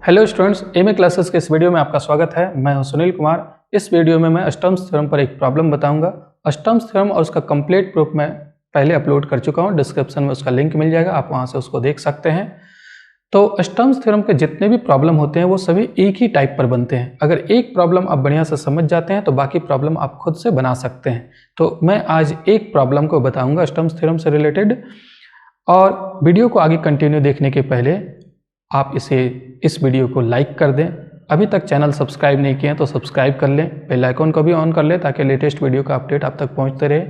Hello students, MA classes के इस video में आपका स्वागत है। मैं हूं सुनील कुमार। इस वीडियो में मैं अस्टम्स थ्योरम पर एक प्रॉब्लम बताऊंगा। अस्टम्स थ्योरम और उसका कंप्लीट प्रूफ मैं पहले अपलोड कर चुका हूं, डिस्क्रिप्शन में उसका लिंक मिल जाएगा, आप वहां से उसको देख सकते हैं। तो अस्टम्स थ्योरम के जितने भी प्रॉब्लम होते हैं वो सभी एक ही टाइप पर बनते हैं। अगर एक प्रॉब्लम आप बढ़िया से समझ जाते हैं तो बाकी प्रॉब्लम आप खुद से बना सकते हैं। तो मैं आज एक प्रॉब्लम को बताऊँगा अस्टम्स थ्योरम से रिलेटेड। और वीडियो को आगे कंटिन्यू देखने के पहले आप इस वीडियो को लाइक कर दें। अभी तक चैनल सब्सक्राइब नहीं किए हैं तो सब्सक्राइब कर लें, बेल आइकन को भी ऑन कर लें ताकि लेटेस्ट वीडियो का अपडेट आप तक पहुंचते रहे।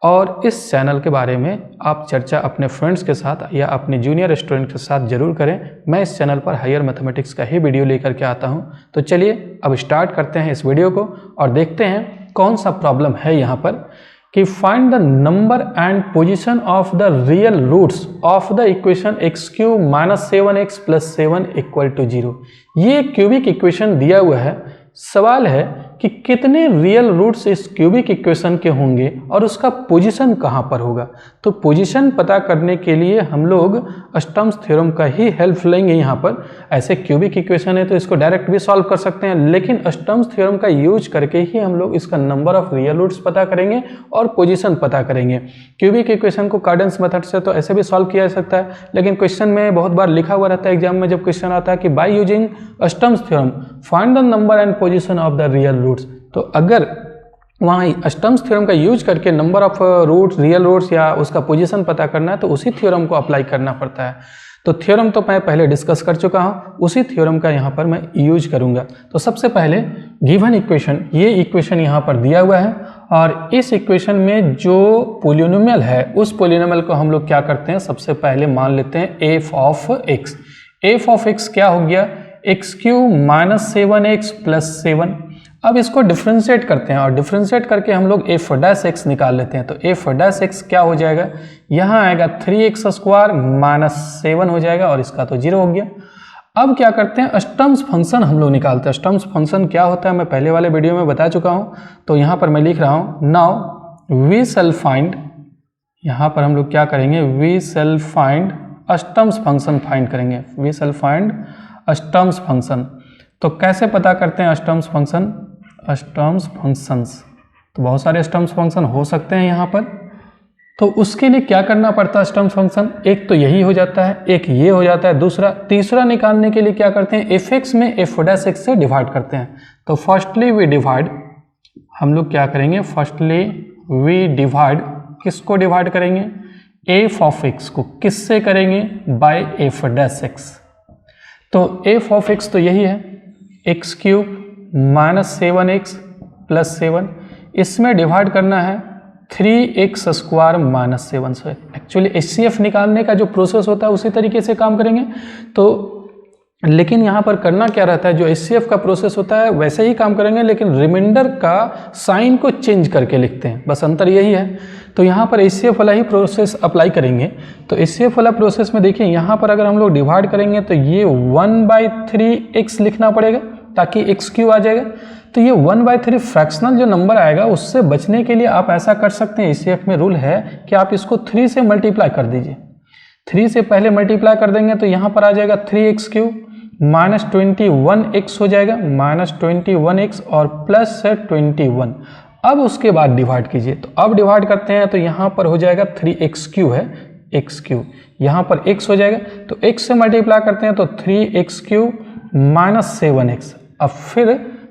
और इस चैनल के बारे में आप चर्चा अपने फ्रेंड्स के साथ या अपने जूनियर स्टूडेंट के साथ ज़रूर करें। मैं इस चैनल पर हायर मैथमेटिक्स का ही वीडियो लेकर के आता हूँ। तो चलिए अब स्टार्ट करते हैं इस वीडियो को और देखते हैं कौन सा प्रॉब्लम है यहाँ पर कि find the number and position of the real roots of the equation x cube minus 7x plus 7 equal to 0। ये क्यूबिक इक्वेशन दिया हुआ है। सवाल है कि कितने रियल रूट्स इस क्यूबिक इक्वेशन के होंगे और उसका पोजीशन कहाँ पर होगा। तो पोजीशन पता करने के लिए हम लोग अस्टम्स थ्योरम का ही हेल्प लेंगे। यहाँ पर ऐसे क्यूबिक इक्वेशन है तो इसको डायरेक्ट भी सॉल्व कर सकते हैं, लेकिन अस्टम्स थ्योरम का यूज करके ही हम लोग इसका नंबर ऑफ रियल रूट्स पता करेंगे और पोजीशन पता करेंगे। क्यूबिक इक्वेशन को कार्डेंस मेथड से तो ऐसे भी सॉल्व किया जा सकता है, लेकिन क्वेश्चन में बहुत बार लिखा हुआ रहता है एग्जाम में, जब क्वेश्चन आता है कि by using Sturm's theorem find the number and position of the real roots. तो अगर वहाँ अस्टम्स थ्योरम का यूज करके number of roots, real roots या उसका पोजीशन पता करना है तो उसी थ्योरम को अप्लाई करना पड़ता है। तो थ्योरम तो मैं पहले डिस्कस कर चुका हूँ, उसी थ्योरम का यहाँ पर मैं यूज करूँगा। तो सबसे पहले गिवन इक्वेशन, ये इक्वेशन यहाँ पर दिया हुआ है और इस इक्वेशन में जो पोलिनोमियल है उस पोलिनोमियल को हम लोग क्या करते हैं, सबसे पहले मान लेते हैं F of x. F of x क्या हो गया, x cube minus 7x plus 7। अब इसको डिफ्रेंशिएट करते हैं और डिफ्रेंशिएट करके हम लोग एफ डैश एक्स निकाल लेते हैं। तो एफ डैश एक्स क्या हो जाएगा, यहाँ आएगा 3x स्क्वायर माइनस 7 हो जाएगा और इसका तो 0 हो गया। अब क्या करते हैं, अस्टम्स फंक्शन हम लोग निकालते हैं। अस्टम्स फंक्शन क्या होता है मैं पहले वाले वीडियो में बता चुका हूँ, तो यहाँ पर मैं लिख रहा हूँ नाउ वी शैल फाइंड। यहाँ पर हम लोग क्या करेंगे, we shall find Sturm's function find करेंगे। We shall find Sturm's function. तो कैसे पता करते हैं अस्टम्स फंक्शन, अस्टम्स फंक्शंस, तो बहुत सारे अस्टम्स फंक्शन हो सकते हैं यहाँ पर। तो उसके लिए क्या करना पड़ता है, अस्टम्स फंक्शन एक तो यही हो जाता है, एक ये हो जाता है, दूसरा तीसरा निकालने के लिए क्या करते हैं, एफ एक्स में एफ डैश एक्स से डिवाइड करते हैं। तो फर्स्टली वी डिवाइड, हम लोग क्या करेंगे, फर्स्टली वी डिवाइड, किसको डिवाइड करेंगे, एफ ऑफ एक्स को, किससे करेंगे, बाय एफ डैश एक्स। तो एफ ऑफ एक्स तो यही है x cube minus 7x plus 7, इसमें डिवाइड करना है 3x स्क्वायर माइनस 7 से। एक्चुअली HCF निकालने का जो प्रोसेस होता है उसी तरीके से काम करेंगे। तो लेकिन यहाँ पर करना क्या रहता है, जो HCF का प्रोसेस होता है वैसे ही काम करेंगे, लेकिन रिमाइंडर का साइन को चेंज करके लिखते हैं, बस अंतर यही है। तो यहाँ पर HCF वाला ही प्रोसेस अप्लाई करेंगे। तो HCF वाला प्रोसेस में देखिए, यहाँ पर अगर हम लोग डिवाइड करेंगे तो ये 1/3x लिखना पड़ेगा ताकि एक्स क्यू आ जाएगा। तो ये 1/3 फ्रैक्शनल जो नंबर आएगा उससे बचने के लिए आप ऐसा कर सकते हैं, HCF में रूल है कि आप इसको 3 से मल्टीप्लाई कर दीजिए। 3 से पहले मल्टीप्लाई कर देंगे तो यहाँ पर आ जाएगा 3x क्यूब माइनस 21x हो जाएगा, माइनस 21x और प्लस 21। अब उसके बाद डिवाइड कीजिए। तो अब डिवाइड करते हैं तो यहाँ पर हो जाएगा 3x क्यूब है, x क्यूब, यहाँ पर x हो जाएगा। तो x से मल्टीप्लाई करते हैं तो 3x क्यूब माइनस 7x। अब फिर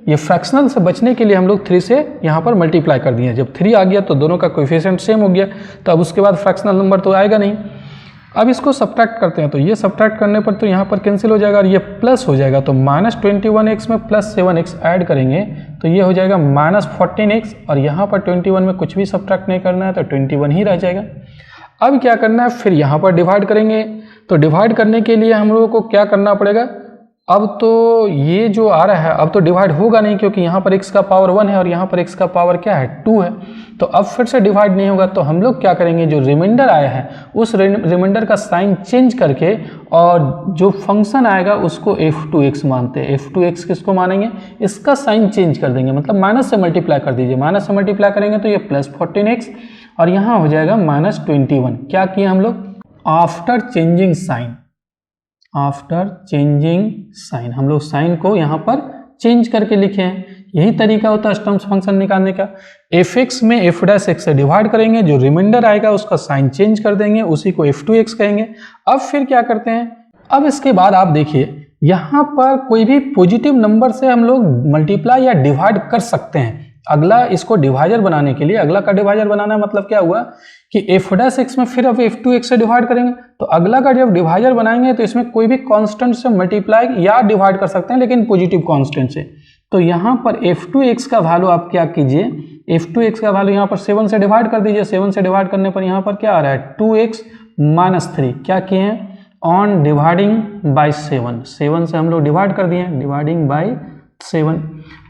ये फ्रैक्शनल से बचने के लिए हम लोग 3 से यहाँ पर मल्टीप्लाई कर दिए। जब 3 आ गया तो दोनों का कोएफिशिएंट सेम हो गया, तो अब उसके बाद फ्रैक्शनल नंबर तो आएगा नहीं। अब इसको सब्ट्रैक्ट करते हैं तो ये सब्ट्रैक्ट करने पर तो यहाँ पर कैंसिल हो जाएगा और ये प्लस हो जाएगा। तो माइनस 21x में प्लस 7x ऐड करेंगे तो ये हो जाएगा माइनस 14x, और यहाँ पर 21 में कुछ भी सब्ट्रैक्ट नहीं करना है तो 21 ही रह जाएगा। अब क्या करना है, फिर यहाँ पर डिवाइड करेंगे। तो डिवाइड करने के लिए हम लोगों को क्या करना पड़ेगा, अब तो ये जो आ रहा है अब तो डिवाइड होगा नहीं, क्योंकि यहाँ पर x का पावर 1 है और यहाँ पर x का पावर क्या है, 2 है। तो अब फिर से डिवाइड नहीं होगा। तो हम लोग क्या करेंगे, जो रिमाइंडर आया है उस रिमाइंडर का साइन चेंज करके और जो फंक्शन आएगा उसको f2x मानते हैं। f2x किसको मानेंगे, इसका साइन चेंज कर देंगे, मतलब माइनस से मल्टीप्लाई कर दीजिए। माइनस से मल्टीप्लाई करेंगे तो ये प्लस 14x और यहाँ हो जाएगा माइनस 21। क्या किए हम लोग, after changing sign, after changing sign, हम लोग साइन को यहाँ पर चेंज करके लिखे हैं। यही तरीका होता है अष्टम फंक्शन निकालने का। एफ एक्स में एफ डैश एक्स से डिवाइड करेंगे, जो रिमाइंडर आएगा उसका साइन चेंज कर देंगे, उसी को एफ टू एक्स कहेंगे। अब फिर क्या करते हैं, अब इसके बाद आप देखिए यहाँ पर कोई भी पॉजिटिव नंबर से हम लोग मल्टीप्लाई या डिवाइड कर सकते हैं। अगला इसको डिवाइजर बनाने के लिए, अगला का डिवाइजर बनाना मतलब क्या हुआ कि एफ डैश एक्स में फिर अब एफ टू एक्स से डिवाइड करेंगे, तो अगला का जब डिवाइजर बनाएंगे तो इसमें कोई भी कांस्टेंट से मल्टीप्लाई या डिवाइड कर सकते हैं, लेकिन पॉजिटिव कांस्टेंट से। तो यहाँ पर एफ टू एक्स का वैल्यू आप क्या कीजिए, एफ टू एक्स का वैल्यू यहाँ पर 7 से डिवाइड कर दीजिए। 7 से डिवाइड करने पर यहाँ पर क्या आ रहा है 2x माइनस 3, क्या किए हैं ऑन डिवाइडिंग बाई 7, 7 से हम लोग डिवाइड कर दिए, डिवाइडिंग बाई 7।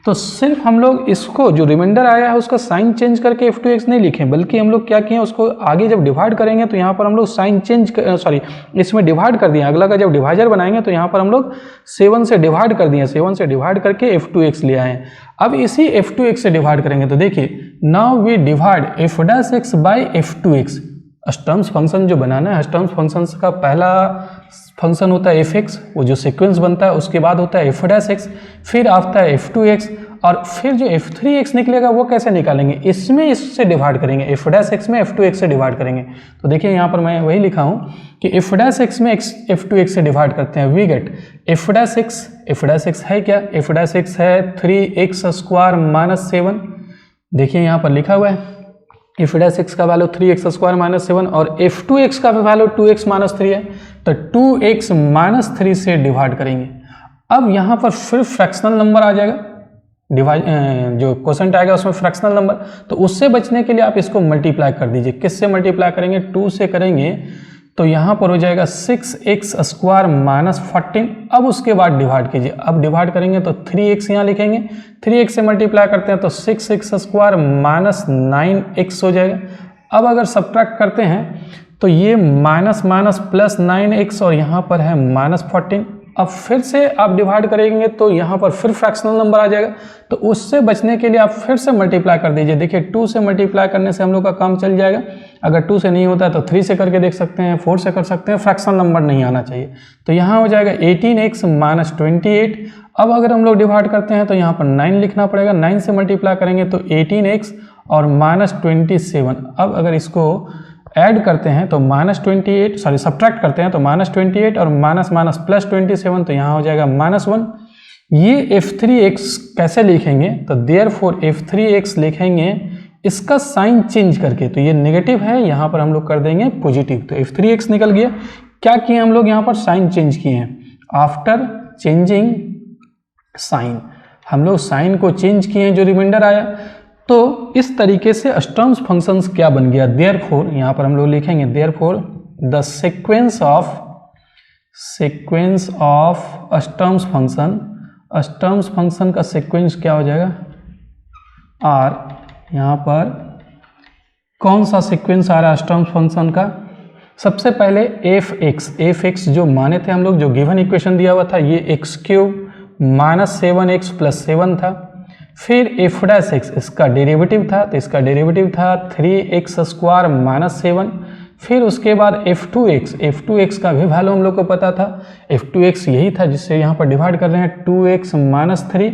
तो सिर्फ हम लोग इसको जो रिमाइंडर आया है उसका साइन चेंज करके एफ टू एक्स नहीं लिखें, बल्कि हम लोग क्या किए उसको आगे जब डिवाइड करेंगे तो यहाँ पर हम लोग साइन चेंज इसमें डिवाइड कर दिए। अगला का जब डिवाइजर बनाएंगे तो यहाँ पर हम लोग 7 से डिवाइड कर दिए, 7 से डिवाइड करके एफ टू एक्स ले आए। अब इसी एफ टू एक्स से डिवाइड करेंगे तो देखिए now we divide F dash X by F two X. Sturm's function जो बनाना है, अष्टम्स फंक्शन का पहला फंक्शन होता है एफ एक्स, वो जो सीक्वेंस बनता है, उसके बाद होता है एफ डैश एक्स, फिर आता है एफ टू एक्स, और फिर जो एफ थ्री एक्स निकलेगा वो कैसे निकालेंगे, इसमें इससे डिवाइड करेंगे, एफ डैश एक्स में एफ टू एक्स से डिवाइड करेंगे। तो देखिए यहाँ पर मैं वही लिखा हूँ कि एफ डैश एक्स में एफ टू एक्स से डिवाइड करते हैं, we get f dash x है क्या, एफ डैश एक्स है 3x स्क्वायर माइनस 7। देखिए यहाँ पर लिखा हुआ है एफ डैश एक्स का वैल्यू 3x स्क्वायर माइनस 7 और एफ टू एक्स का वैल्यू 2x माइनस 3 है, तो 2x माइनस 3 से डिवाइड करेंगे। अब यहाँ पर फिर फ्रैक्शनल नंबर आ जाएगा, डिवाइड जो क्वोशंट आएगा उसमें फ्रैक्शनल नंबर, तो उससे बचने के लिए आप इसको मल्टीप्लाई कर दीजिए। किससे मल्टीप्लाई करेंगे, 2 से करेंगे, तो यहाँ पर हो जाएगा 6x स्क्वायर माइनस 14। अब उसके बाद डिवाइड कीजिए, अब डिवाइड करेंगे तो 3x यहाँ लिखेंगे, 3x से मल्टीप्लाई करते हैं तो 6x स्क्वायर माइनस 9x हो जाएगा। अब अगर सब्ट्रैक्ट करते हैं तो ये माइनस माइनस प्लस 9x और यहाँ पर है माइनस 14। अब फिर से आप डिवाइड करेंगे तो यहाँ पर फिर फ्रैक्शनल नंबर आ जाएगा, तो उससे बचने के लिए आप फिर से मल्टीप्लाई कर दीजिए। देखिए 2 से मल्टीप्लाई करने से हम लोग का काम चल जाएगा, अगर 2 से नहीं होता है तो 3 से करके देख सकते हैं, 4 से कर सकते हैं, फ्रैक्शनल नंबर नहीं आना चाहिए। तो यहाँ हो जाएगा 18x माइनस 28। अब अगर हम लोग डिवाइड करते हैं तो यहाँ पर 9 लिखना पड़ेगा, 9 से मल्टीप्लाई करेंगे तो 18x और माइनस 27। अब अगर इसको ऐड करते हैं तो सब्ट्रैक्ट करते हैं तो माइनस 28 और माइनस माइनस प्लस 27, तो यहाँ हो जाएगा माइनस 1। ये f3x कैसे लिखेंगे, तो देयरफॉर f3x लिखेंगे इसका साइन चेंज करके, तो ये नेगेटिव है, यहाँ पर हम लोग कर देंगे पॉजिटिव, तो f3x निकल गया। क्या किए हम लोग यहाँ पर साइन चेंज किए हैं, आफ्टर चेंजिंग साइन हम लोग साइन को चेंज किए हैं, जो रिमाइंडर आया। तो इस तरीके से अष्टम्स फंक्शंस क्या बन गया, देयरफॉर यहाँ पर हम लोग लिखेंगे देयरफॉर द सीक्वेंस ऑफ अष्टम्स फंक्शन का सीक्वेंस क्या हो जाएगा आर। यहाँ पर कौन सा सीक्वेंस आ रहा है अष्टम्स फंक्शन का, सबसे पहले एफ एक्स जो माने थे हम लोग, जो गिवन इक्वेशन दिया हुआ था, ये x cube minus 7x plus 7 था। फिर एफ डैश एक्स इसका डेरिवेटिव था, तो इसका डेरिवेटिव था 3x स्क्वायर माइनस 7। फिर उसके बाद एफ टू एक्स का भी वैल्यू हम लोग को पता था, एफ टू एक्स यही था जिससे यहाँ पर डिवाइड कर रहे हैं 2x माइनस 3।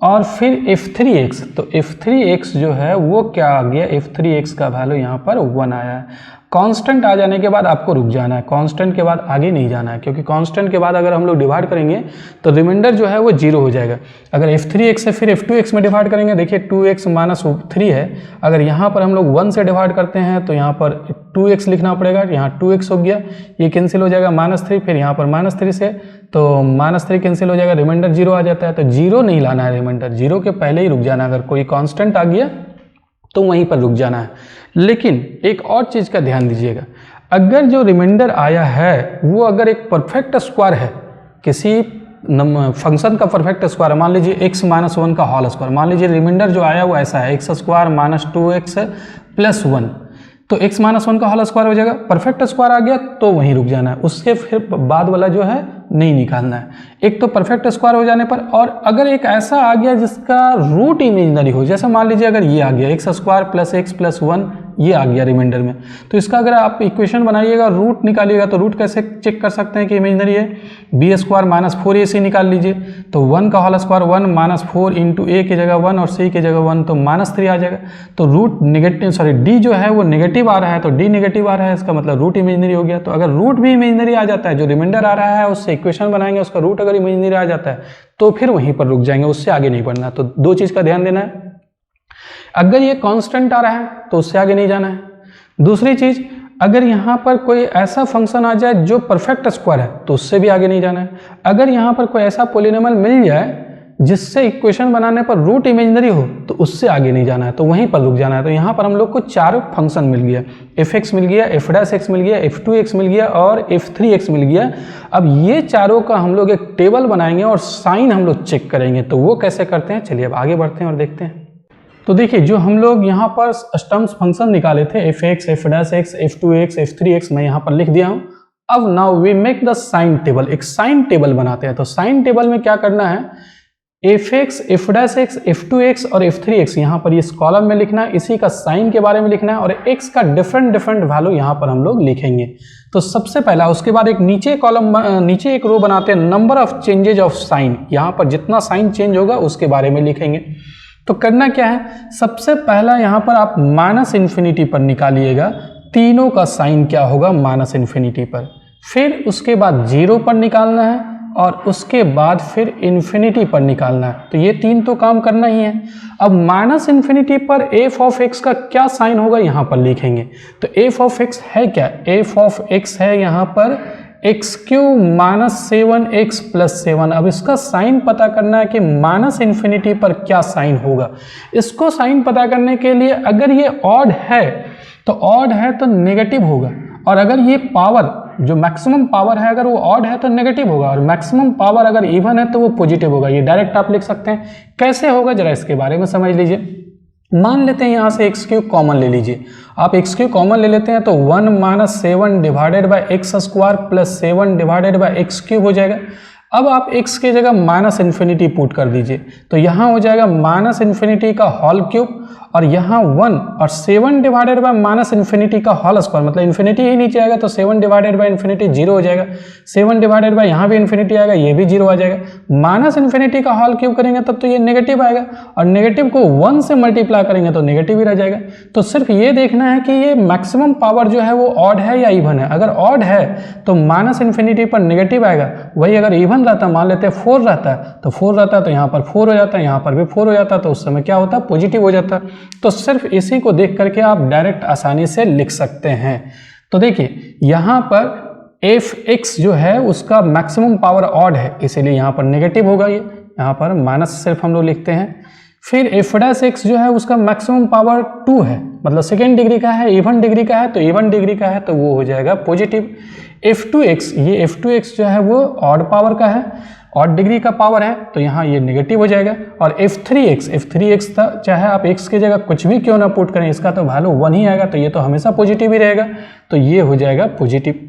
और फिर एफ थ्री एक्स, तो एफ थ्री एक्स जो है वो क्या आ गया, एफ थ्री एक्स का वैल्यू यहाँ पर 1 आया है। कांस्टेंट आ जाने के बाद आपको रुक जाना है, कांस्टेंट के बाद आगे नहीं जाना है, क्योंकि कांस्टेंट के बाद अगर हम लोग डिवाइड करेंगे तो रिमाइंडर जो है वो 0 हो जाएगा। अगर f3x से फिर f2x में डिवाइड करेंगे, देखिए 2x माइनस 3 है, अगर यहाँ पर हम लोग 1 से डिवाइड करते हैं तो यहाँ पर 2x लिखना पड़ेगा, यहाँ 2x हो गया, ये कैंसिल हो जाएगा -3, फिर यहाँ पर -3 से तो -3 कैंसिल हो जाएगा, रिमाइंडर 0 आ जाता है। तो 0 नहीं लाना है, रिमाइंडर 0 के पहले ही रुक जाना, अगर कोई कांस्टेंट आ गया तो वहीं पर रुक जाना है। लेकिन एक और चीज़ का ध्यान दीजिएगा, अगर जो रिमाइंडर आया है वो अगर एक परफेक्ट स्क्वायर है, किसी फंक्शन का परफेक्ट स्क्वायर, मान लीजिए x माइनस 1 का होल स्क्वायर, मान लीजिए रिमाइंडर जो आया वो ऐसा है x square minus 2x plus 1, तो x माइनस 1 का होल स्क्वायर हो जाएगा। परफेक्ट स्क्वायर आ गया तो वहीं रुक जाना है, उसके फिर बाद वाला जो है नहीं निकालना है। एक तो परफेक्ट स्क्वायर हो जाने पर, और अगर एक ऐसा आ गया जिसका रूट इमेजिनरी हो, जैसे मान लीजिए अगर ये आ गया x square plus x plus 1 ये आ गया रिमाइंडर में। तो इसका अगर आप इक्वेशन बनाइएगा, रूट निकालिएगा, तो रूट कैसे चेक कर सकते हैं कि इमेजिनरी है, बी स्क्वायर माइनस 4ac निकाल लीजिए। तो 1 का होल स्क्वायर 1 माइनस 4 इंटू ए की जगह 1 और सी की जगह 1, तो -3 आ जाएगा। तो रूट नेगेटिव, सॉरी डी जो है वो नेगेटिव आ रहा है, तो डी नेगेटिव आ रहा है, इसका मतलब रूट इमेजिनरी हो गया। तो अगर रूट भी इमेजिनरी आ जाता है, जो रिमाइंडर आ रहा है उससे इक्वेशन बनाएंगे, उसका रूट अगर इमेजिनरी आ जाता है तो फिर वहीं पर रुक जाएंगे, उससे आगे नहीं बढ़ना। तो दो चीज का ध्यान देना है, अगर ये कांस्टेंट आ रहा है तो उससे आगे नहीं जाना है। दूसरी चीज, अगर यहाँ पर कोई ऐसा फंक्शन आ जाए जो परफेक्ट स्क्वायर है तो उससे भी आगे नहीं जाना है। अगर यहाँ पर कोई ऐसा पॉलिनोमियल मिल जाए जिससे इक्वेशन बनाने पर रूट इमेजिनरी हो तो उससे आगे नहीं जाना है, तो वहीं पर रुक जाना है। तो यहाँ पर हम लोग को 4 फंक्शन मिल गया, f(x) मिल गया, f'(x) मिल गया, f2x मिल गया और f3x मिल गया। अब ये चारों का हम लोग एक टेबल बनाएंगे और साइन हम लोग चेक करेंगे। तो वो कैसे करते हैं, चलिए अब आगे बढ़ते हैं और देखते हैं। तो देखिए, जो हम लोग यहाँ पर स्टम्स फंक्शन निकाले थे f(x), f'(x), f2x, f3x, मैं यहाँ पर लिख दिया हूँ। अब now we make the sign table, एक साइन टेबल बनाते हैं। तो साइन टेबल में क्या करना है, f(x), f'(x), f2x और f3x यहाँ पर इस कॉलम में लिखना है, इसी का साइन के बारे में लिखना है और x का डिफरेंट वैल्यू यहाँ पर हम लोग लिखेंगे। तो सबसे पहला, उसके बाद एक नीचे एक रो बनाते हैं, number of changes of sign, यहाँ पर जितना साइन चेंज होगा उसके बारे में लिखेंगे। तो करना क्या है, सबसे पहला यहाँ पर आप -∞ पर निकालिएगा, तीनों का साइन क्या होगा -∞ पर। फिर उसके बाद 0 पर निकालना है और उसके बाद फिर इन्फिनिटी पर निकालना है। तो ये 3 तो काम करना ही है। अब -∞ पर f(x) का क्या साइन होगा यहाँ पर लिखेंगे। तो f(x) है क्या, f(x) है यहाँ पर x³ -7x + 7। अब इसका साइन पता करना है कि -∞ पर क्या साइन होगा। इसको साइन पता करने के लिए अगर ये ऑड है तो नेगेटिव होगा, और अगर ये पावर जो मैक्सिमम पावर है अगर वो ऑड है तो नेगेटिव होगा, और मैक्सिमम पावर अगर इवन है तो वो पॉजिटिव होगा। ये डायरेक्ट आप लिख सकते हैं। कैसे होगा जरा इसके बारे में समझ लीजिए। मान लेते हैं यहाँ से x³ कॉमन ले लीजिए। आप x³ कॉमन ले लेते हैं तो 1 - 7 divided by x² plus 7 divided by x³ हो जाएगा। अब आप x की जगह -∞ पुट कर दीजिए, तो यहाँ हो जाएगा -∞ का होल क्यूब और यहाँ 1 और 7 डिवाइडेड बाय -∞ का होल स्क्वायर, मतलब इन्फिनिटी ही नीचे आएगा तो 7 डिवाइडेड बाय इन्फिनिटी 0 हो जाएगा। 7 डिवाइडेड बाय यहाँ भी इन्फिनिटी आएगा, ये भी 0 आ जाएगा। -∞ का होल क्यूब करेंगे तब तो ये नेगेटिव आएगा, और नेगेटिव को 1 से मल्टीप्लाई करेंगे तो नेगेटिव ही रह जाएगा। तो सिर्फ ये देखना है कि ये मैक्सिमम पावर जो है वो ऑड है या इवन है। अगर ऑड है तो -∞ पर नेगेटिव आएगा, वही अगर इवन रहता, मान लेते हैं 4 रहता है तो 4 रहता है तो यहाँ पर 4 हो जाता है, यहाँ पर भी 4 हो जाता है, तो उस समय क्या होता है, पॉजिटिव हो जाता है। तो सिर्फ इसी को देख करके आप डायरेक्ट आसानी से लिख सकते हैं। तो देखिए यहाँ पर f(x) जो है उसका मैक्सिमम पावर ऑड है, इसीलिए यहाँ पर नेगेटिव होगा, ये यहाँ पर माइनस सिर्फ हम लोग लिखते हैं। फिर f'(x) जो है उसका मैक्सिमम पावर 2 है, मतलब सेकेंड डिग्री का है, इवन डिग्री का है, तो इवन डिग्री का है तो वो हो जाएगा पॉजिटिव। f2x, ये f2x जो है वो ऑड पावर का है, ऑड डिग्री का पावर है, तो यहाँ ये नेगेटिव हो जाएगा। और f3x चाहे आप x की जगह कुछ भी क्यों ना पुट करें, इसका तो वैल्यू 1 ही आएगा, तो ये तो हमेशा पॉजिटिव ही रहेगा, तो ये हो जाएगा पॉजिटिव।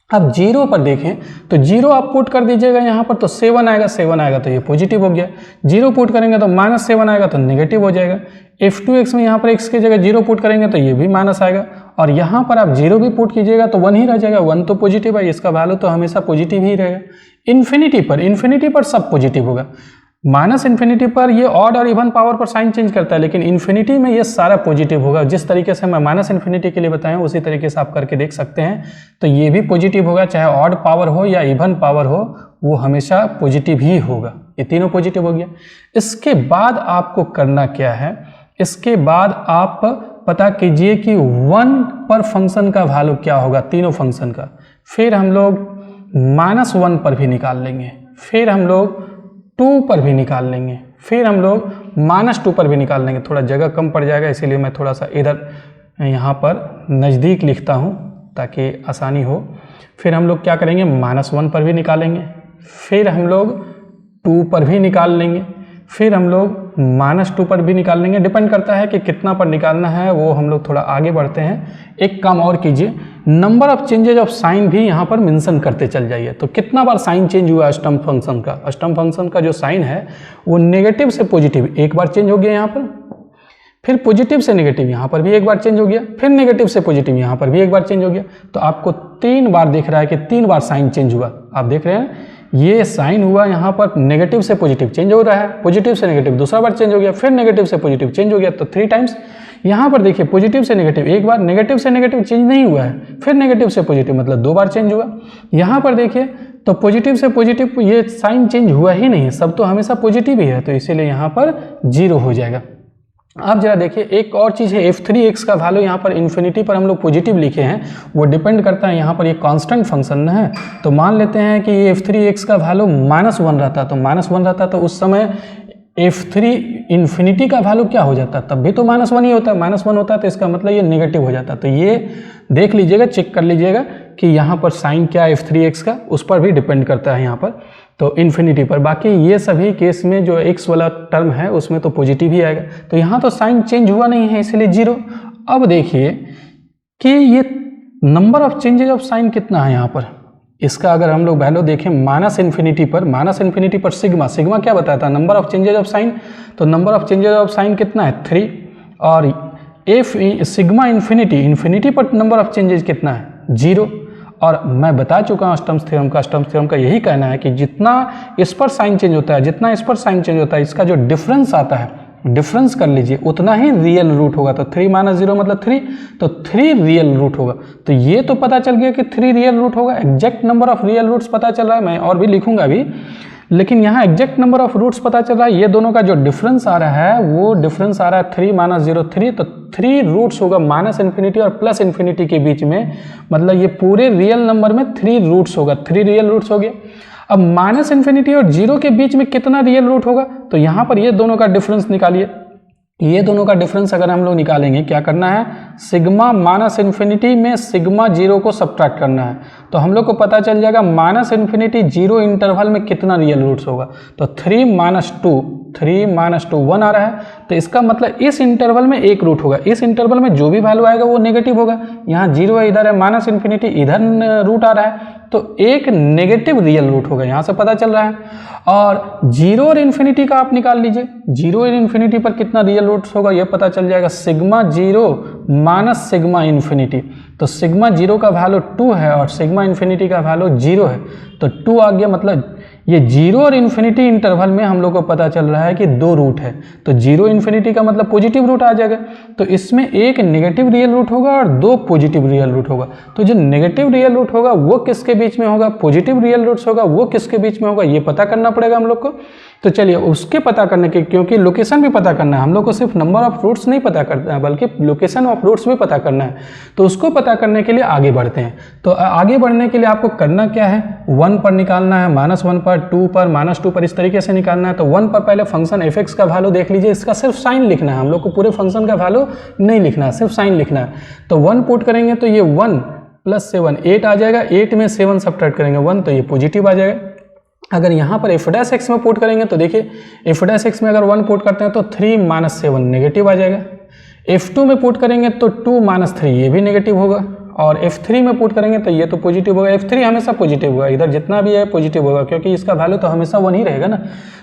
अब 0 पर देखें तो 0 आप पुट कर दीजिएगा यहाँ पर तो 7 आएगा तो ये पॉजिटिव हो गया। 0 पुट करेंगे तो -7 आएगा तो नेगेटिव हो जाएगा। f2x में यहाँ पर x की जगह 0 पुट करेंगे तो ये भी माइनस आएगा, और यहाँ पर आप 0 भी पुट कीजिएगा तो 1 ही रह जाएगा, 1 तो पॉजिटिव है, इसका वैल्यू तो हमेशा पॉजिटिव ही रहेगा। इन्फिनिटी पर सब पॉजिटिव होगा। -∞ पर ये ऑड और इवन पावर पर साइन चेंज करता है, लेकिन इन्फिनिटी में ये सारा पॉजिटिव होगा। जिस तरीके से मैं -∞ के लिए बताया उसी तरीके से आप करके देख सकते हैं, तो ये भी पॉजिटिव होगा, चाहे ऑड पावर हो या इवन पावर हो, वो हमेशा पॉजिटिव ही होगा। ये तीनों पॉजिटिव हो गया। इसके बाद आपको करना क्या है, इसके बाद आप पता कीजिए कि 1 पर फंक्शन का वैल्यू क्या होगा, तीनों फंक्शन का। फिर हम लोग -1 पर भी निकाल लेंगे, फिर हम लोग 2 पर भी निकाल लेंगे, फिर हम लोग -2 पर भी निकाल लेंगे। थोड़ा जगह कम पड़ जाएगा, इसीलिए मैं थोड़ा सा इधर यहाँ पर नज़दीक लिखता हूँ ताकि आसानी हो। फिर हम लोग क्या करेंगे, -1 पर भी निकालेंगे, फिर हम लोग 2 पर भी निकाल लेंगे, फिर हम लोग -2 पर भी निकाल लेंगे। डिपेंड करता है कि कितना पर निकालना है, वो हम लोग थोड़ा आगे बढ़ते हैं। एक काम और कीजिए, number of changes of sign भी यहाँ पर मेंशन करते चल जाइए। तो कितना बार साइन चेंज हुआ अष्टम फंक्शन का, अष्टम फंक्शन का जो साइन है वो नेगेटिव से पॉजिटिव एक बार चेंज हो गया यहाँ पर, फिर पॉजिटिव से नेगेटिव यहाँ पर भी एक बार चेंज हो गया, फिर नेगेटिव से पॉजिटिव यहाँ पर भी एक बार चेंज हो गया। तो आपको 3 बार दिख रहा है कि 3 बार साइन चेंज हुआ। आप देख रहे हैं ये साइन हुआ, यहाँ पर नेगेटिव से पॉजिटिव चेंज हो रहा है, पॉजिटिव से नेगेटिव दूसरा बार चेंज हो गया, फिर नेगेटिव से पॉजिटिव चेंज हो गया, तो 3 टाइम्स। यहाँ पर देखिए पॉजिटिव से नेगेटिव एक बार, नेगेटिव से नेगेटिव चेंज नहीं हुआ है, फिर नेगेटिव से पॉजिटिव मतलब 2 बार चेंज हुआ। यहाँ पर देखिए तो पॉजिटिव से पॉजिटिव ये साइन चेंज हुआ ही नहीं है, सब तो हमेशा पॉजिटिव ही है, तो इसीलिए यहाँ पर 0 हो जाएगा। अब जरा देखिए एक और चीज़ है, f3x का वैल्यू यहाँ पर इन्फिनिटी पर हम लोग पॉजिटिव लिखे हैं, वो डिपेंड करता है यहाँ पर ये कांस्टेंट फंक्शन है। तो मान लेते हैं कि ये f3x का वैल्यू -1 रहता, तो -1 रहता तो उस समय f3 इन्फिनिटी का वैल्यू क्या हो जाता, तब भी तो -1 ही होता, -1 होता तो इसका मतलब ये नेगेटिव हो जाता। तो ये देख लीजिएगा, चेक कर लीजिएगा कि यहाँ पर साइन क्या है f3x का, उस पर भी डिपेंड करता है यहाँ पर, तो इन्फिनिटी पर। बाकी ये सभी केस में जो x वाला टर्म है उसमें तो पॉजिटिव ही आएगा, तो यहाँ तो साइन चेंज हुआ नहीं है इसलिए 0। अब देखिए कि ये number of changes of sign कितना है यहाँ पर, इसका अगर हम लोग वैल्यू देखें -इन्फिनिटी पर सिग्मा क्या बताता है, number of changes of sign. तो number of changes of sign कितना है 3, और सिग्मा इन्फिनिटी पर नंबर ऑफ चेंजेज कितना है 0। और मैं बता चुका हूँ स्टर्म्स थ्योरम का यही कहना है कि जितना इस पर साइन चेंज होता है, जितना इस पर साइन चेंज होता है, इसका जो डिफरेंस आता है, डिफरेंस कर लीजिए, उतना ही रियल रूट होगा। तो 3 - 0 मतलब 3, तो 3 रियल रूट होगा। तो ये तो पता चल गया कि 3 रियल रूट होगा, exact number of real roots पता चल रहा है, मैं और भी लिखूंगा अभी, लेकिन यहाँ एग्जैक्ट नंबर ऑफ रूट्स पता चल रहा है। ये दोनों का जो डिफरेंस आ रहा है वो डिफरेंस आ रहा है 3 - 0 3, तो 3 रूट्स होगा -इन्फिनिटी और +इन्फिनिटी के बीच में, मतलब ये पूरे रियल नंबर में 3 रूट्स होगा, 3 रियल रूट्स हो गए। अब -इन्फिनिटी और 0 के बीच में कितना रियल रूट होगा, तो यहाँ पर ये दोनों का डिफरेंस निकालिए। ये दोनों का डिफरेंस अगर हम लोग निकालेंगे, क्या करना है, सिग्मा -इन्फिनिटी में सिग्मा 0 को सब्ट्रैक्ट करना है, तो हम लोग को पता चल जाएगा -इन्फिनिटी 0 इंटरवल में कितना रियल रूट्स होगा। तो 3 - 2 1 आ रहा है, तो इसका मतलब इस इंटरवल में एक रूट होगा, इस इंटरवल में जो भी वैल्यू आएगा वो नेगेटिव होगा। यहाँ 0 है, इधर है -इन्फिनिटी, इधर रूट आ रहा है, तो एक नेगेटिव रियल रूट होगा, यहाँ से पता चल रहा है। और 0 और इन्फिनिटी का आप निकाल लीजिए, 0 और इन्फिनिटी पर कितना रियल रूट्स होगा ये पता चल जाएगा, सिग्मा 0 - सिग्मा इन्फिनिटी। तो सिग्मा 0 का वैल्यू 2 है और सिग्मा इन्फिनिटी का वैल्यू 0 है, तो 2 आ गया। मतलब ये 0 और इन्फिनिटी इंटरवल में हम लोग को पता चल रहा है कि 2 रूट है, तो 0 इन्फिनिटी का मतलब पॉजिटिव रूट आ जाएगा, तो इसमें एक नेगेटिव रियल रूट होगा और 2 पॉजिटिव रियल रूट होगा। तो जो नेगेटिव रियल रूट होगा वो किसके बीच में होगा, पॉजिटिव रियल रूट्स होगा वो किसके बीच में होगा, ये पता करना पड़ेगा हम लोग को। तो चलिए उसके पता करने के, क्योंकि लोकेशन भी पता करना है हम लोग को, सिर्फ नंबर ऑफ रूट्स नहीं पता करना है बल्कि लोकेशन ऑफ रूट्स भी पता करना है, तो उसको पता करने के लिए आगे बढ़ते हैं। तो आगे बढ़ने के लिए आपको करना क्या है, 1 पर निकालना है, -1 पर, 2 पर, -2 पर, इस तरीके से निकालना है। तो 1 पर पहले फंक्शन f(x) का वैल्यू देख लीजिए, इसका सिर्फ साइन लिखना है, हम लोग को पूरे फंक्शन का वैल्यू नहीं लिखना है, सिर्फ साइन लिखना है। तो 1 पुट करेंगे तो ये 1 + 7 8 आ जाएगा, 8 में 7 सब्ट्रैक्ट करेंगे 1, तो ये पॉजिटिव आ जाएगा। अगर यहाँ पर f' में पुट करेंगे तो देखिए f' में अगर 1 पुट करते हैं तो 3 - 7 नेगेटिव आ जाएगा। f2 में पुट करेंगे तो 2 - 3 ये भी नेगेटिव होगा, और f3 में पुट करेंगे तो ये तो पॉजिटिव होगा। f3 हमेशा पॉजिटिव होगा, इधर जितना भी है पॉजिटिव होगा, क्योंकि इसका वैल्यू तो हमेशा 1 ही रहेगा ना,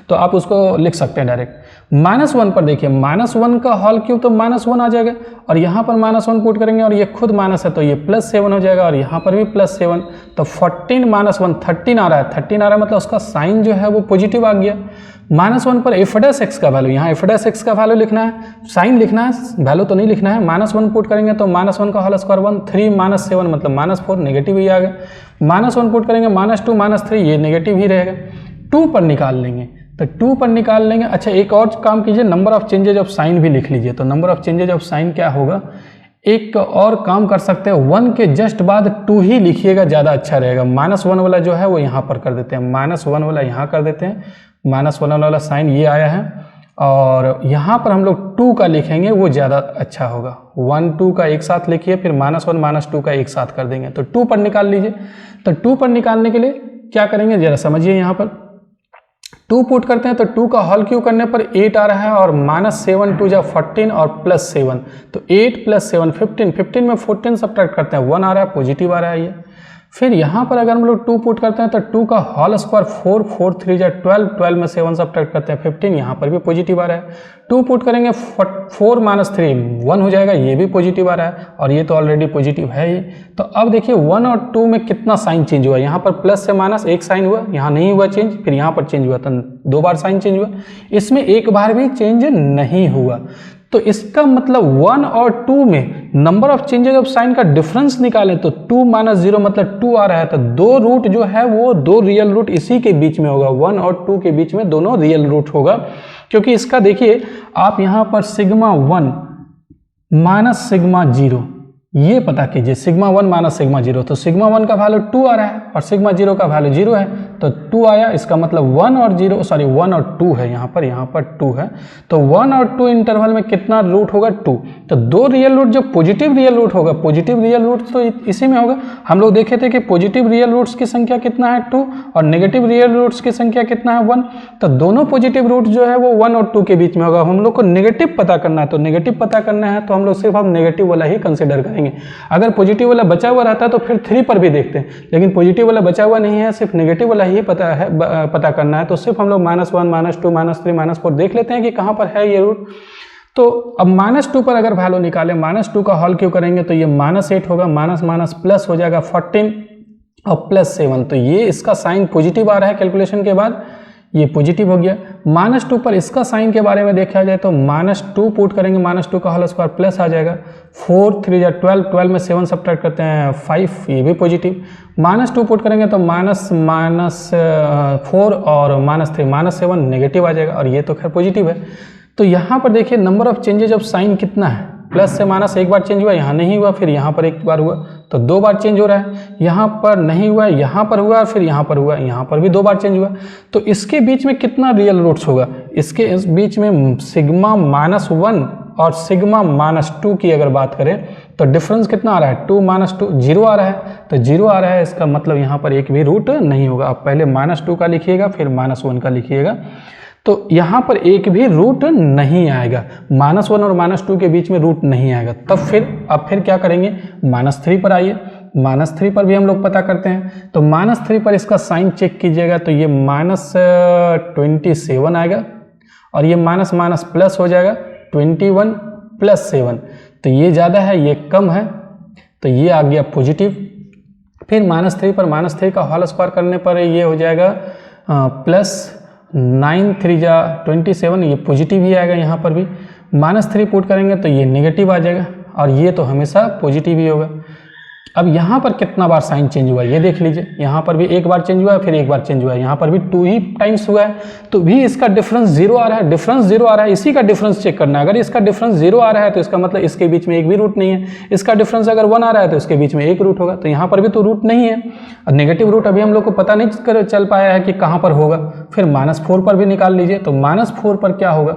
तो आप उसको लिख सकते हैं डायरेक्ट। -1 पर देखिए, -1 का होल क्यूब तो -1 आ जाएगा, और यहाँ पर -1 पुट करेंगे और ये खुद माइनस है तो ये +7 हो जाएगा, और यहाँ पर भी +7, तो 14 - 1 13 आ रहा है, 13 आ रहा है मतलब उसका साइन जो है वो पॉजिटिव आ गया। -1 पर f' का वैल्यू, यहाँ f' का वैल्यू लिखना है, साइन लिखना है, वैल्यू तो नहीं लिखना है। -1 पुट करेंगे तो -1 का होल स्क्वायर 1, 3 - 7 मतलब -4 नेगेटिव ही आ गया। -1 पुट करेंगे, -2 - 3 ये नेगेटिव ही रहेगा। 2 पर निकाल लेंगे, तो 2 पर निकाल लेंगे। अच्छा एक और काम कीजिए, number of changes of sign भी लिख लीजिए। तो number of changes of sign क्या होगा, एक और काम कर सकते हैं, 1 के जस्ट बाद 2 ही लिखिएगा, ज़्यादा अच्छा रहेगा। -1 वाला जो है वो यहाँ पर कर देते हैं, -1 वाला यहाँ कर देते हैं, -1 वाला साइन ये आया है, और यहाँ पर हम लोग 2 का लिखेंगे, वो ज़्यादा अच्छा होगा। 1 2 का एक साथ लिखिए, फिर -1 -2 का एक साथ कर देंगे, तो 2 पर निकाल लीजिए। तो 2 पर निकालने के लिए क्या करेंगे ज़रा समझिए, यहाँ पर 2 पुट करते हैं तो 2 का होल क्यूब करने पर 8 आ रहा है, और -7 2 जा 14 और +7, तो 8 + 7 15, 15 में 14 सब्ट्रैक्ट करते हैं 1 आ रहा है, पॉजिटिव आ रहा है ये। फिर यहाँ पर अगर हम लोग 2 पुट करते हैं तो 2 का होल स्क्वायर 4, 4 3 जा 12, 12 में 7 सब्ट्रैक्ट करते हैं 15, यहाँ पर भी पॉजिटिव आ रहा है। 2 पुट करेंगे 4 - 3 1 हो जाएगा, ये भी पॉजिटिव आ रहा है और ये तो ऑलरेडी पॉजिटिव है ही। तो अब देखिए 1 और 2 में कितना साइन चेंज हुआ, यहाँ पर प्लस से माइनस एक साइन हुआ, यहाँ नहीं हुआ चेंज, फिर यहाँ पर चेंज हुआ तो 2 बार साइन चेंज हुआ, इसमें एक बार भी चेंज नहीं हुआ। तो इसका मतलब 1 और 2 में number of changes of sine का डिफरेंस निकालें तो 2 - 0 मतलब 2 आ रहा है, तो 2 रूट जो है वो 2 रियल रूट इसी के बीच में होगा, 1 और 2 के बीच में दोनों रियल रूट होगा। क्योंकि इसका देखिए आप यहाँ पर सिग्मा 1 माइनस सिग्मा 0 ये पता कीजिए, सिग्मा 1 माइनस सिग्मा 0, तो सिग्मा 1 का वैल्यू 2 आ रहा है और सिग्मा 0 का वैल्यू 0 है, तो 2 आया, इसका मतलब 1 और 2 है, यहाँ पर 2 है, तो 1 और 2 इंटरवल में कितना रूट होगा 2, तो 2 रियल रूट जो पॉजिटिव रियल रूट होगा, पॉजिटिव रियल रूट तो इसी में होगा। हम लोग देखे थे कि पॉजिटिव रियल रूट्स की संख्या कितना है 2 और नेगेटिव रियल रूट्स की संख्या कितना है 1, तो दोनों पॉजिटिव रूट जो है वो 1 और 2 के बीच में होगा। हम लोग को नेगेटिव पता करना है, तो नेगेटिव पता करना है तो हम लोग सिर्फ हम नेगेटिव वाला ही कंसिडर करेंगे। अगर पॉजिटिव वाला बचा हुआ रहता तो फिर 3 पर भी देखते हैं, लेकिन पॉजिटिव वाला बचा हुआ नहीं है, सिर्फ नेगेटिव वाला ही पता करना है, तो सिर्फ हम लोग -1 -2 -3 -4 देख लेते हैं कि कहां पर है ये रूट। तो अब -2 पर अगर वैल्यू निकालें, -2 का हॉल क्यों करेंगे तो ये -8 होगा, माइनस प्लस हो जाएगा 14 और +7, तो ये इसका साइन पॉजिटिव आ रहा है कैलकुलेशन के बाद, ये पॉजिटिव हो गया। -2 पर इसका साइन के बारे में देखा जाए तो -2 पुट करेंगे, -2 का होल स्क्वायर प्लस आ जाएगा, 4 3 जा 12, 12 में 7 सब्ट्रैक्ट करते हैं 5, ये भी पॉजिटिव। -2 पुट करेंगे तो -4 और -3 -7 नेगेटिव आ जाएगा और ये तो खैर पॉजिटिव है। तो यहाँ पर देखिए number of changes of sign कितना है, प्लस से माइनस एक बार चेंज हुआ, यहाँ नहीं हुआ, फिर यहाँ पर एक बार हुआ, तो 2 बार चेंज हो रहा है, यहाँ पर नहीं हुआ, यहाँ पर हुआ, फिर यहाँ पर हुआ, यहाँ पर भी 2 बार चेंज हुआ। तो इसके बीच में कितना रियल रूट्स होगा, इसके इस बीच में सिग्मा -1 और सिग्मा -2 की अगर बात करें तो डिफरेंस कितना आ रहा है 2 - 2 0 आ रहा है, तो 0 आ रहा है, इसका मतलब यहाँ पर एक भी रूट नहीं होगा। अब पहले -2 का लिखिएगा फिर -1 का लिखिएगा, तो यहाँ पर एक भी रूट नहीं आएगा, -1 और -2 के बीच में रूट नहीं आएगा। तब फिर क्या करेंगे, -3 पर आइए, -3 पर भी हम लोग पता करते हैं, तो -3 पर इसका साइन चेक कीजिएगा तो ये -27 आएगा और ये माइनस माइनस प्लस हो जाएगा 21 + 7, तो ये ज़्यादा है ये कम है, तो ये आ गया पॉजिटिव। फिर -3 पर -3 का होल स्क्वायर करने पर ये हो जाएगा +9 3 जा 27, ये पॉजिटिव ही आएगा। यहाँ पर भी -3 पुट करेंगे तो ये नेगेटिव आ जाएगा और ये तो हमेशा पॉजिटिव ही होगा। अब यहाँ पर कितना बार साइन चेंज हुआ ये देख लीजिए, यहाँ पर भी एक बार चेंज हुआ है, फिर एक बार चेंज हुआ है, यहाँ पर भी 2 ही टाइम्स हुआ है, तो भी इसका डिफरेंस 0 आ रहा है, डिफरेंस 0 आ रहा है, इसी का डिफरेंस चेक करना है। अगर इसका डिफरेंस 0 आ रहा है तो इसका मतलब इसके बीच में एक भी रूट नहीं है, इसका डिफरेंस अगर 1 आ रहा है तो इसके बीच में एक रूट होगा, तो यहाँ पर भी तो रूट नहीं है। और नेगेटिव रूट अभी हम लोग को पता नहीं चल पाया है कि कहाँ पर होगा। फिर -4 पर भी निकाल लीजिए, तो -4 पर क्या होगा,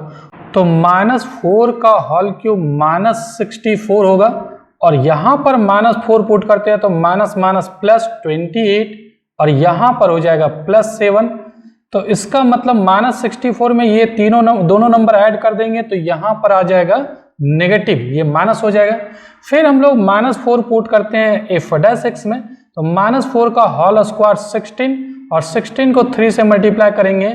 तो -4 का होल क्यूब -64 होगा, और यहाँ पर -4 पुट करते हैं तो -28 और यहाँ पर हो जाएगा +7, तो इसका मतलब -64 में ये दोनों नंबर ऐड कर देंगे तो यहाँ पर आ जाएगा नेगेटिव, ये माइनस हो जाएगा। फिर हम लोग -4 पुट करते हैं f' में, तो -4 का होल स्क्वायर 16 और 16 को 3 से मल्टीप्लाई करेंगे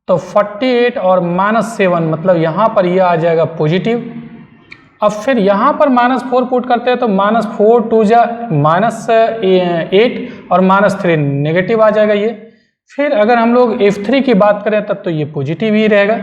तो 48 और -7, मतलब यहाँ पर ये आ जाएगा पॉजिटिव। अब फिर यहाँ पर -4 पुट करते हैं तो -4 2 जा -8 और -3 नेगेटिव आ जाएगा ये। फिर अगर हम लोग f3 की बात करें तब तो ये पॉजिटिव ही रहेगा।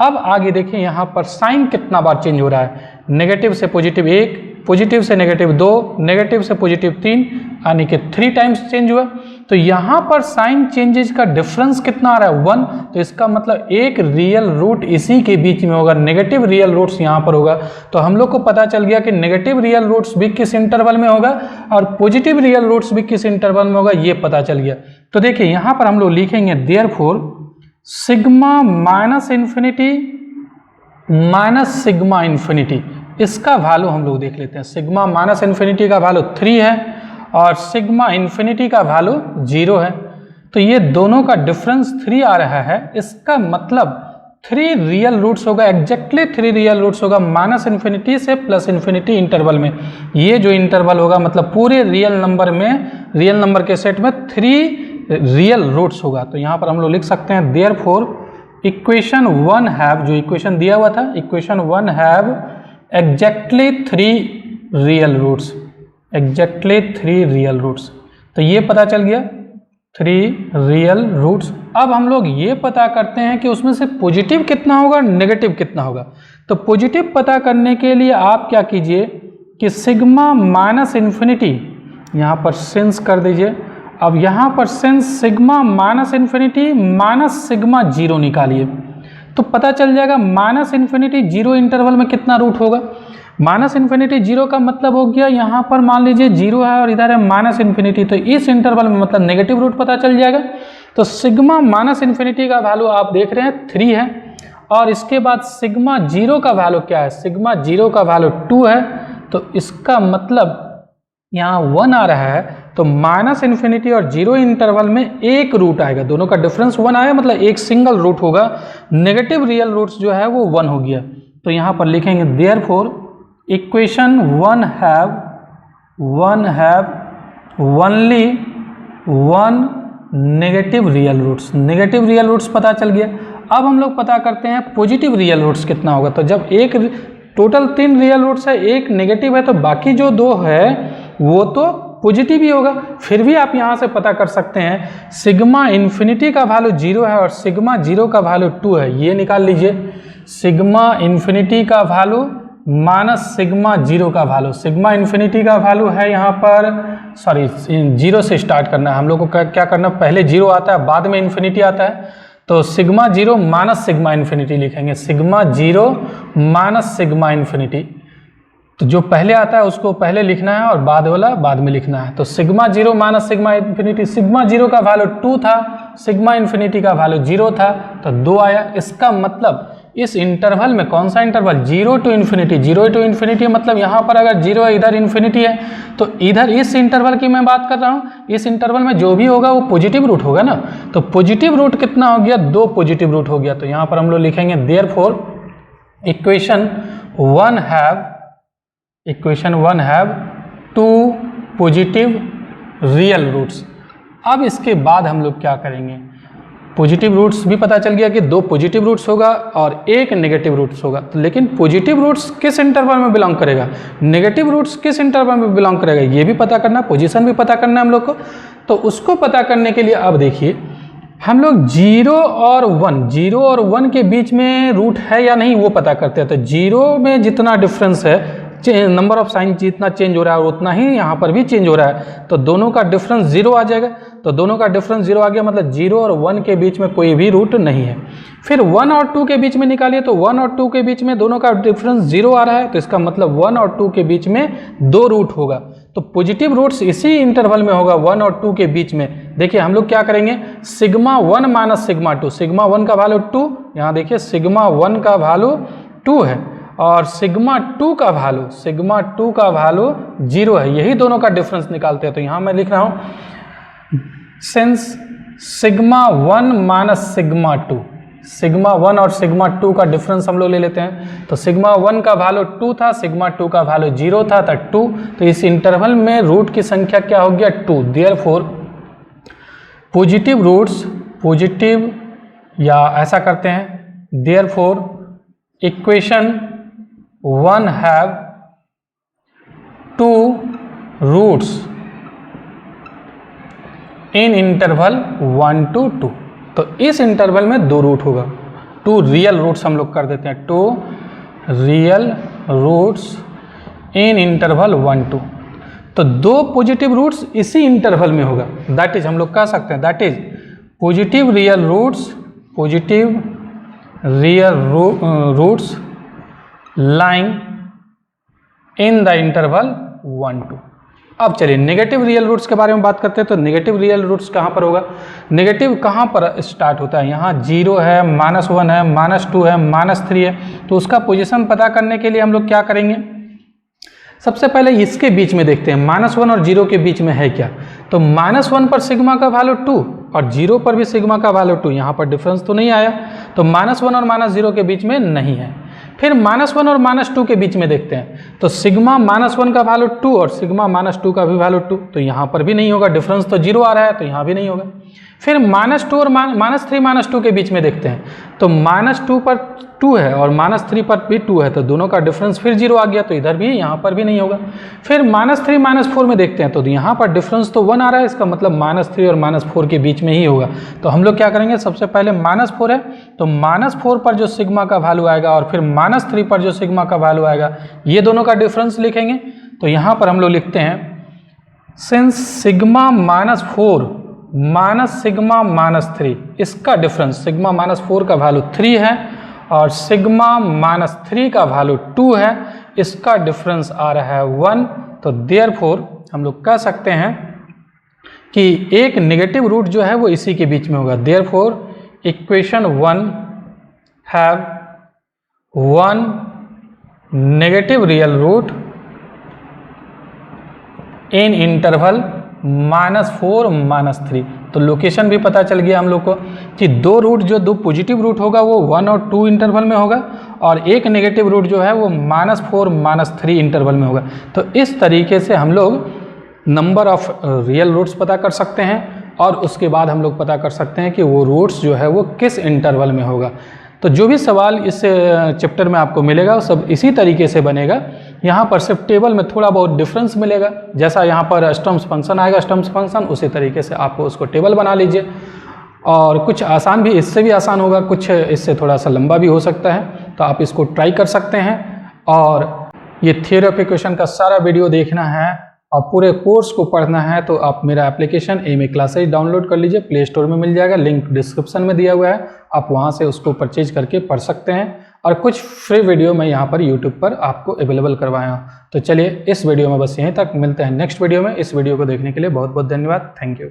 अब आगे देखिए यहाँ पर साइन कितना बार चेंज हो रहा है, नेगेटिव से पॉजिटिव 1, पॉजिटिव से नेगेटिव 2, नेगेटिव से पॉजिटिव 3, यानी कि 3 टाइम्स चेंज हुआ। तो यहाँ पर साइन चेंजेस का डिफरेंस कितना आ रहा है 1, तो इसका मतलब एक रियल रूट इसी के बीच में होगा, नेगेटिव रियल रूट्स यहाँ पर होगा। तो हम लोग को पता चल गया कि नेगेटिव रियल रूट्स भी किस इंटरवल में होगा और पॉजिटिव रियल रूट्स भी किस इंटरवल में होगा, ये पता चल गया। तो देखिए यहाँ पर हम लोग लिखेंगे देयरफॉर सिग्मा सिग्मा इन्फिनिटी, इसका वैल्यू हम लोग देख लेते हैं। सिग्मा -इन्फिनिटी का वैल्यू 3 है और सिग्मा इन्फिनिटी का वैल्यू 0 है, तो ये दोनों का डिफरेंस 3 आ रहा है। इसका मतलब 3 रियल रूट्स होगा, एग्जैक्टली 3 रियल रूट्स होगा -इन्फिनिटी से +इन्फिनिटी इंटरवल में। ये जो इंटरवल होगा मतलब पूरे रियल नंबर में रियल नंबर के सेट में 3 रियल रूट्स होगा। तो यहाँ पर हम लोग लिख सकते हैं देयरफॉर इक्वेशन 1 हैव, जो इक्वेशन दिया हुआ था, equation 1 have exactly 3 real roots, exactly 3 real roots. तो ये पता चल गया 3 रियल रूट्स। अब हम लोग ये पता करते हैं कि उसमें से पॉजिटिव कितना होगा, नेगेटिव कितना होगा। तो पॉजिटिव पता करने के लिए आप क्या कीजिए कि सिग्मा माइनस इन्फिनिटी यहाँ पर सेंस कर दीजिए। अब यहाँ पर sense sigma minus infinity minus sigma 0 निकालिए, तो पता चल जाएगा माइनस इन्फिनिटी 0 इंटरवल में कितना रूट होगा। माइनस इन्फिनिटी 0 का मतलब हो गया यहाँ पर मान लीजिए 0 है और इधर है माइनस इन्फिनिटी, तो इस इंटरवल में मतलब नेगेटिव रूट पता चल जाएगा। तो सिग्मा माइनस इन्फिनिटी का वैल्यू आप देख रहे हैं 3 है, और इसके बाद सिग्मा 0 का वैल्यू क्या है, सिग्मा 0 का वैल्यू 2 है। तो इसका मतलब यहाँ 1 आ रहा है, तो माइनस इन्फिनिटी और 0 इंटरवल में एक रूट आएगा, दोनों का डिफरेंस 1 आया, मतलब एक सिंगल रूट होगा। नेगेटिव रियल रूट्स जो है वो 1 हो गया। तो यहाँ पर लिखेंगे therefore equation 1 have only 1 negative real roots. Negative real roots पता चल गया। अब हम लोग पता करते हैं पॉजिटिव रियल रूट्स कितना होगा। तो जब एक टोटल 3 रियल रूट्स है, एक नेगेटिव है, तो बाकी जो 2 है वो तो पॉजिटिव ही होगा। फिर भी आप यहाँ से पता कर सकते हैं सिग्मा इन्फिनिटी का वैल्यू 0 है और सिग्मा 0 का वैल्यू 2 है, ये निकाल लीजिए। सिग्मा इन्फिनिटी का वैल्यू माइनस सिग्मा 0 का वैल्यू, सिग्मा इन्फिनिटी का वैल्यू है यहाँ पर, सॉरी 0 से स्टार्ट करना है हम लोग को। क्या करना, पहले 0 आता है बाद में इन्फिनिटी आता है। तो सिग्मा 0 माइनस सिग्मा इन्फिनिटी लिखेंगे, सिग्मा 0 माइनस सिग्मा इन्फिनिटी। तो जो पहले आता है उसको पहले लिखना है और बाद वाला बाद में लिखना है। तो sigma 0 minus sigma infinity, sigma 0 का वैल्यू 2 था, सिग्मा इन्फिनिटी का वैल्यू 0 था, तो 2 आया। इसका मतलब इस इंटरवल में, कौन सा interval, 0 to infinity, 0 to infinity, मतलब यहाँ पर अगर 0 है इधर इन्फिनिटी है, तो इधर इस इंटरवल की मैं बात कर रहा हूँ, इस इंटरवल में जो भी होगा वो पॉजिटिव रूट होगा ना। तो पॉजिटिव रूट कितना हो गया, 2 पॉजिटिव रूट हो गया। तो यहाँ पर हम लोग लिखेंगे therefore equation 1 have 2 positive real roots. अब इसके बाद हम लोग क्या करेंगे, पॉजिटिव रूट्स भी पता चल गया कि 2 पॉजिटिव रूट्स होगा और 1 नेगेटिव रूट्स होगा। तो लेकिन पॉजिटिव रूट्स किस इंटरवल में बिलोंग करेगा, नेगेटिव रूट्स किस इंटरवल में बिलोंग करेगा, ये भी पता करना, पोजीशन भी पता करना है हम लोग को। तो उसको पता करने के लिए अब देखिए हम लोग 0 और 1 के बीच में रूट है या नहीं वो पता करते हैं। तो 0 में जितना डिफरेंस है, नंबर ऑफ साइन जितना चेंज हो रहा है उतना ही यहाँ पर भी चेंज हो रहा है, तो दोनों का डिफरेंस 0 आ जाएगा। तो दोनों का डिफरेंस 0 आ गया, मतलब 0 और 1 के बीच में कोई भी रूट नहीं है। फिर 1 और 2 के बीच में निकालिए, तो 1 और 2 के बीच में दोनों का डिफरेंस 0 आ रहा है, तो इसका मतलब 1 और 2 के बीच में 2 रूट होगा। तो पॉजिटिव रूट्स इसी इंटरवल में होगा 1 और 2 के बीच में। देखिए हम लोग क्या करेंगे, सिग्मा 1 माइनस सिग्मा 2, सिग्मा 1 का वैल्यू 2, यहाँ देखिए सिग्मा 1 का वैल्यू 2 है और सिग्मा 2 का वैल्यू 0 है, यही दोनों का डिफरेंस निकालते हैं। तो यहाँ मैं लिख रहा हूँ since sigma 1 minus sigma 2, sigma 1 और सिग्मा 2 का डिफरेंस हम लोग ले लेते हैं। तो सिग्मा 1 का वैल्यू 2 था, सिग्मा 2 का वैल्यू 0 था, तो 2। तो इस इंटरवल में रूट की संख्या क्या हो गया, 2। देयरफॉर पॉजिटिव रूट्स, पॉजिटिव, या ऐसा करते हैं therefore equation 1 have 2 roots in interval 1 to 2। तो इस इंटरवल में 2 रूट होगा, 2 रियल रूट्स हम लोग कर देते हैं, 2 real roots in interval 1 to। तो 2 पॉजिटिव रूट्स इसी इंटरवल में होगा, दैट इज हम लोग कह सकते हैं that is positive real roots lying in the interval 1 to। अब चलिए नेगेटिव रियल रूट्स के बारे में बात करते हैं। तो नेगेटिव रियल रूट्स कहाँ पर होगा, नेगेटिव कहाँ पर स्टार्ट होता है, यहाँ 0 है, -1 है, -2 है, -3 है। तो उसका पोजीशन पता करने के लिए हम लोग क्या करेंगे, सबसे पहले इसके बीच में देखते हैं -1 और 0 के बीच में है क्या। तो -1 पर सिग्मा का वैल्यू 2 और 0 पर भी सिग्मा का वैल्यू 2, यहाँ पर डिफरेंस तो नहीं आया, तो -1 और -0 के बीच में नहीं है। फिर -1 और -2 के बीच में देखते हैं, तो सिग्मा -1 का वैल्यू 2 और सिग्मा -2 का भी वैल्यू 2, तो यहाँ पर भी नहीं होगा, डिफरेंस तो 0 आ रहा है, तो यहाँ भी नहीं होगा। फिर -2 और -3 -2 के बीच में देखते हैं, तो -2 पर 2 है और -3 पर भी 2 है, तो दोनों का डिफरेंस फिर 0 आ गया, तो इधर भी यहाँ पर भी नहीं होगा। फिर -3 -4 में देखते हैं, तो यहाँ पर डिफरेंस तो 1 आ रहा है, इसका मतलब -3 और -4 के बीच में ही होगा। तो हम लोग क्या करेंगे, सबसे पहले -4 है, तो -4 पर जो सिग्मा का वैल्यू आएगा और फिर -3 पर जो सिग्मा का वैल्यू आएगा, ये दोनों का डिफरेंस लिखेंगे। तो यहाँ पर हम लोग लिखते हैं सिंस सिग्मा -4 सिग्मा -3, इसका डिफरेंस सिग्मा -4 का वैल्यू 3 है और सिग्मा -3 का वैल्यू 2 है, इसका डिफरेंस आ रहा है 1। तो देयरफॉर हम लोग कह सकते हैं कि एक नेगेटिव रूट जो है वो इसी के बीच में होगा। Therefore equation 1 have 1 negative real root in interval -4 -3। तो लोकेशन भी पता चल गया हम लोग को कि दो रूट, जो दो पॉजिटिव रूट होगा वो 1 और 2 इंटरवल में होगा और एक नेगेटिव रूट जो है वो -4 -3 इंटरवल में होगा। तो इस तरीके से हम लोग नंबर ऑफ रियल रूट्स पता कर सकते हैं और उसके बाद हम लोग पता कर सकते हैं कि वो रूट्स जो है वो किस इंटरवल में होगा। तो जो भी सवाल इस चैप्टर में आपको मिलेगा वो सब इसी तरीके से बनेगा। यहाँ पर सिर्फ टेबल में थोड़ा बहुत डिफरेंस मिलेगा, जैसा यहाँ पर स्टम्प्स फंक्शन आएगा, स्टम्प्स फंक्शन, उसी तरीके से आप उसको टेबल बना लीजिए। और कुछ आसान भी, इससे भी आसान होगा, कुछ इससे थोड़ा सा लंबा भी हो सकता है, तो आप इसको ट्राई कर सकते हैं। और ये थ्योरी ऑफ इक्वेशन का सारा वीडियो देखना है और पूरे कोर्स को पढ़ना है तो आप मेरा एप्लीकेशन एमए क्लासेज डाउनलोड कर लीजिए, प्ले स्टोर में मिल जाएगा, लिंक डिस्क्रिप्शन में दिया हुआ है, आप वहां से उसको परचेज करके पढ़ सकते हैं। और कुछ फ्री वीडियो मैं यहाँ पर यूट्यूब पर आपको अवेलेबल करवाया हूँ। तो चलिए इस वीडियो में बस यहीं तक, मिलते हैं नेक्स्ट वीडियो में। इस वीडियो को देखने के लिए बहुत बहुत धन्यवाद, थैंक यू।